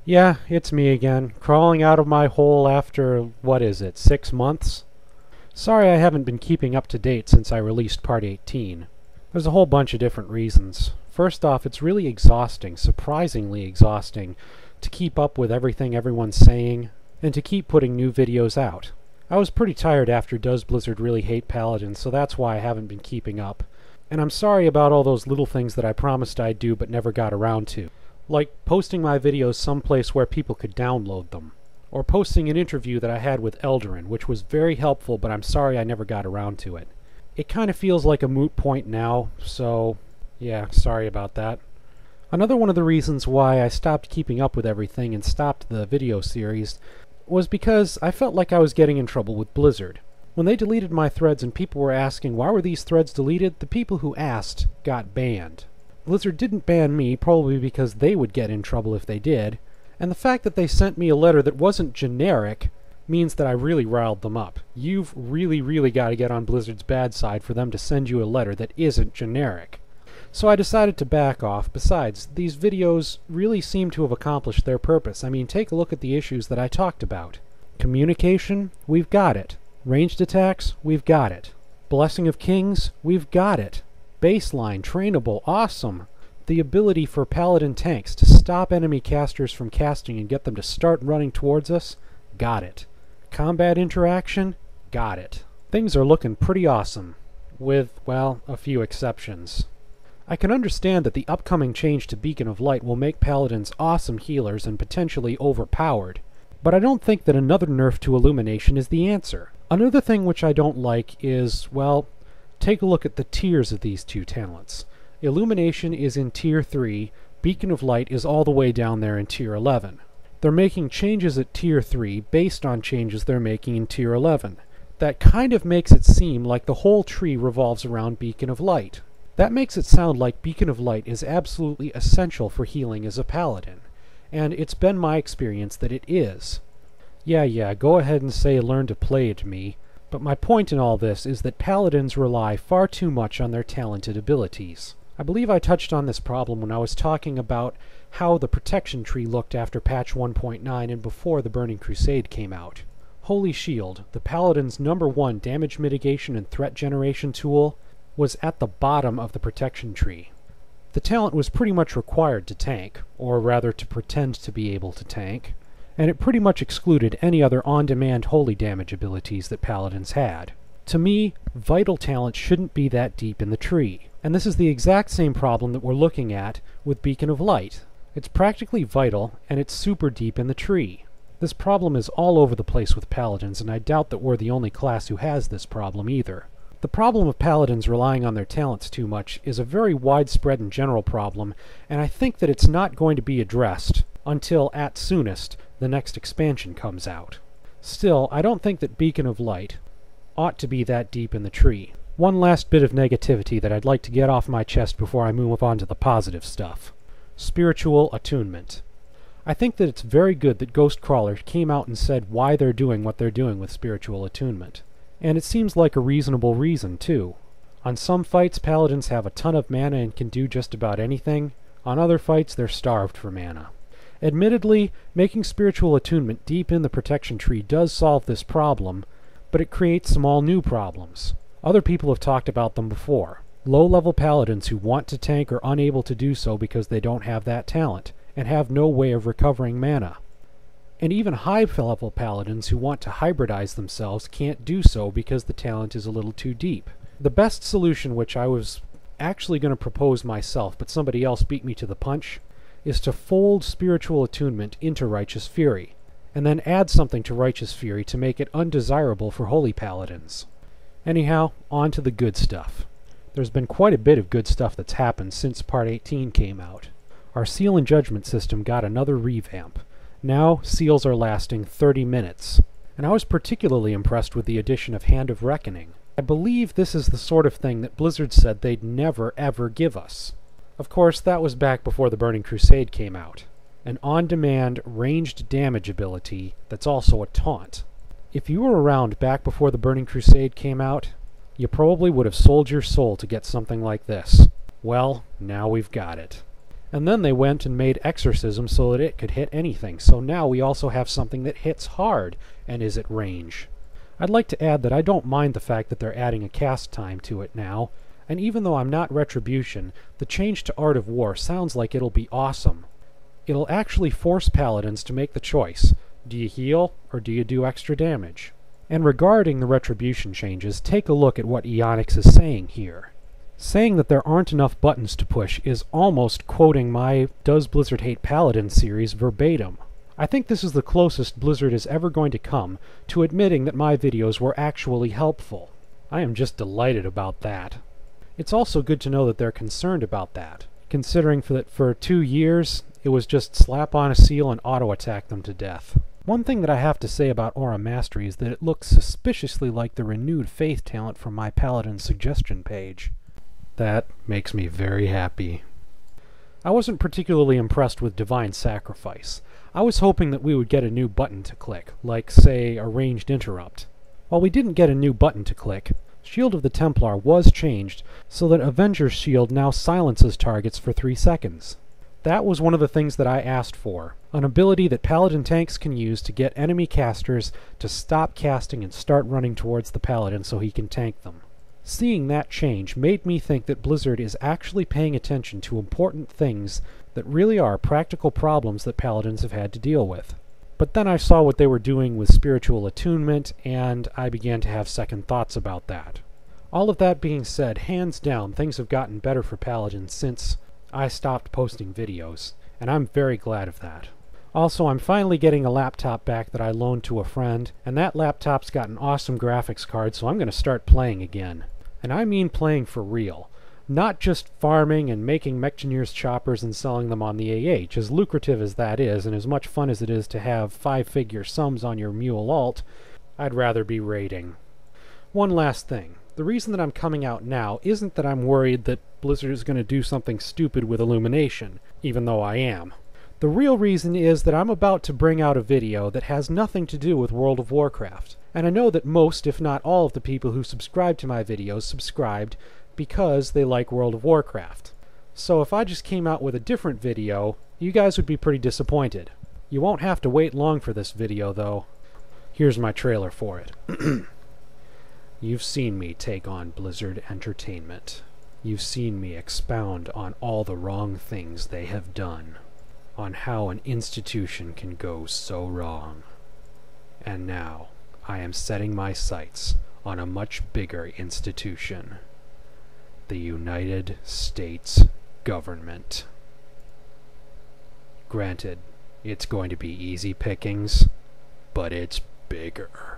Yeah, it's me again, crawling out of my hole after, what is it, 6 months? Sorry I haven't been keeping up to date since I released Part 18. There's a whole bunch of different reasons. First off, it's really exhausting, surprisingly exhausting, to keep up with everything everyone's saying, and to keep putting new videos out. I was pretty tired after Does Blizzard Really Hate Paladins, so that's why I haven't been keeping up. And I'm sorry about all those little things that I promised I'd do but never got around to. Like posting my videos someplace where people could download them. Or posting an interview that I had with Eldarin, which was very helpful, but I'm sorry I never got around to it. It kind of feels like a moot point now, so yeah, sorry about that. Another one of the reasons why I stopped keeping up with everything and stopped the video series was because I felt like I was getting in trouble with Blizzard. When they deleted my threads and people were asking why were these threads deleted, the people who asked got banned. Blizzard didn't ban me, probably because they would get in trouble if they did, and the fact that they sent me a letter that wasn't generic means that I really riled them up. You've really got to get on Blizzard's bad side for them to send you a letter that isn't generic. So I decided to back off. Besides, these videos really seem to have accomplished their purpose. I mean, take a look at the issues that I talked about. Communication? We've got it. Ranged attacks? We've got it. Blessing of Kings? We've got it. Baseline, trainable, awesome. The ability for Paladin tanks to stop enemy casters from casting and get them to start running towards us? Got it. Combat interaction? Got it. Things are looking pretty awesome. With, well, a few exceptions. I can understand that the upcoming change to Beacon of Light will make Paladins awesome healers and potentially overpowered, but I don't think that another nerf to Illumination is the answer. Another thing which I don't like is, well, take a look at the tiers of these two talents. Illumination is in Tier 3, Beacon of Light is all the way down there in Tier 11. They're making changes at Tier 3 based on changes they're making in Tier 11. That kind of makes it seem like the whole tree revolves around Beacon of Light. That makes it sound like Beacon of Light is absolutely essential for healing as a Paladin, and it's been my experience that it is. Yeah, go ahead and say learn to play it, me. But my point in all this is that Paladins rely far too much on their talented abilities. I believe I touched on this problem when I was talking about how the protection tree looked after patch 1.9 and before the Burning Crusade came out. Holy Shield, the Paladin's #1 damage mitigation and threat generation tool, was at the bottom of the protection tree. The talent was pretty much required to tank, or rather to pretend to be able to tank, and it pretty much excluded any other on-demand holy damage abilities that Paladins had. To me, vital talent shouldn't be that deep in the tree, and this is the exact same problem that we're looking at with Beacon of Light. It's practically vital, and it's super deep in the tree. This problem is all over the place with Paladins, and I doubt that we're the only class who has this problem either. The problem of Paladins relying on their talents too much is a very widespread and general problem, and I think that it's not going to be addressed until, at soonest, the next expansion comes out. Still, I don't think that Beacon of Light ought to be that deep in the tree. One last bit of negativity that I'd like to get off my chest before I move on to the positive stuff. Spiritual attunement. I think that it's very good that Ghostcrawler came out and said why they're doing what they're doing with spiritual attunement. And it seems like a reasonable reason, too. On some fights, Paladins have a ton of mana and can do just about anything. On other fights, they're starved for mana. Admittedly, making spiritual attunement deep in the protection tree does solve this problem, but it creates some all-new problems. Other people have talked about them before. Low-level Paladins who want to tank are unable to do so because they don't have that talent, and have no way of recovering mana. And even high-level Paladins who want to hybridize themselves can't do so because the talent is a little too deep. The best solution, which I was actually going to propose myself, but somebody else beat me to the punch, is to fold Spiritual Attunement into Righteous Fury, and then add something to Righteous Fury to make it undesirable for Holy Paladins. Anyhow, on to the good stuff. There's been quite a bit of good stuff that's happened since Part 18 came out. Our Seal and Judgment system got another revamp. Now, seals are lasting 30 minutes, and I was particularly impressed with the addition of Hand of Reckoning. I believe this is the sort of thing that Blizzard said they'd never ever give us. Of course, that was back before the Burning Crusade came out. An on-demand, ranged damage ability that's also a taunt. If you were around back before the Burning Crusade came out, you probably would have sold your soul to get something like this. Well, now we've got it. And then they went and made Exorcism so that it could hit anything. So now we also have something that hits hard and is at range. I'd like to add that I don't mind the fact that they're adding a cast time to it now, and even though I'm not Retribution, the change to Art of War sounds like it'll be awesome. It'll actually force Paladins to make the choice. Do you heal, or do you do extra damage? And regarding the Retribution changes, take a look at what Ionix is saying here. Saying that there aren't enough buttons to push is almost quoting my Does Blizzard Hate Paladin series verbatim. I think this is the closest Blizzard is ever going to come to admitting that my videos were actually helpful. I am just delighted about that. It's also good to know that they're concerned about that, considering that for 2 years, it was just slap on a seal and auto-attack them to death. One thing that I have to say about Aura Mastery is that it looks suspiciously like the renewed Faith talent from my Paladin suggestion page. That makes me very happy. I wasn't particularly impressed with Divine Sacrifice. I was hoping that we would get a new button to click, like, say, a ranged interrupt. While we didn't get a new button to click, Shield of the Templar was changed so that Avenger's Shield now silences targets for 3 seconds. That was one of the things that I asked for, an ability that Paladin tanks can use to get enemy casters to stop casting and start running towards the Paladin so he can tank them. Seeing that change made me think that Blizzard is actually paying attention to important things that really are practical problems that Paladins have had to deal with. But then I saw what they were doing with spiritual attunement, and I began to have second thoughts about that. All of that being said, hands down, things have gotten better for Paladins since I stopped posting videos, and I'm very glad of that. Also, I'm finally getting a laptop back that I loaned to a friend, and that laptop's got an awesome graphics card, so I'm going to start playing again. And I mean playing for real. Not just farming and making Mekgineer's choppers and selling them on the AH. As lucrative as that is, and as much fun as it is to have 5-figure sums on your mule alt, I'd rather be raiding. One last thing. The reason that I'm coming out now isn't that I'm worried that Blizzard is going to do something stupid with Illumination, even though I am. The real reason is that I'm about to bring out a video that has nothing to do with World of Warcraft. And I know that most, if not all, of the people who subscribe to my videos subscribed because they like World of Warcraft. So if I just came out with a different video, you guys would be pretty disappointed. You won't have to wait long for this video, though. Here's my trailer for it. You've seen me take on Blizzard Entertainment. You've seen me expound on all the wrong things they have done, on how an institution can go so wrong. And now, I am setting my sights on a much bigger institution. The United States government. Granted, it's going to be easy pickings, but it's bigger.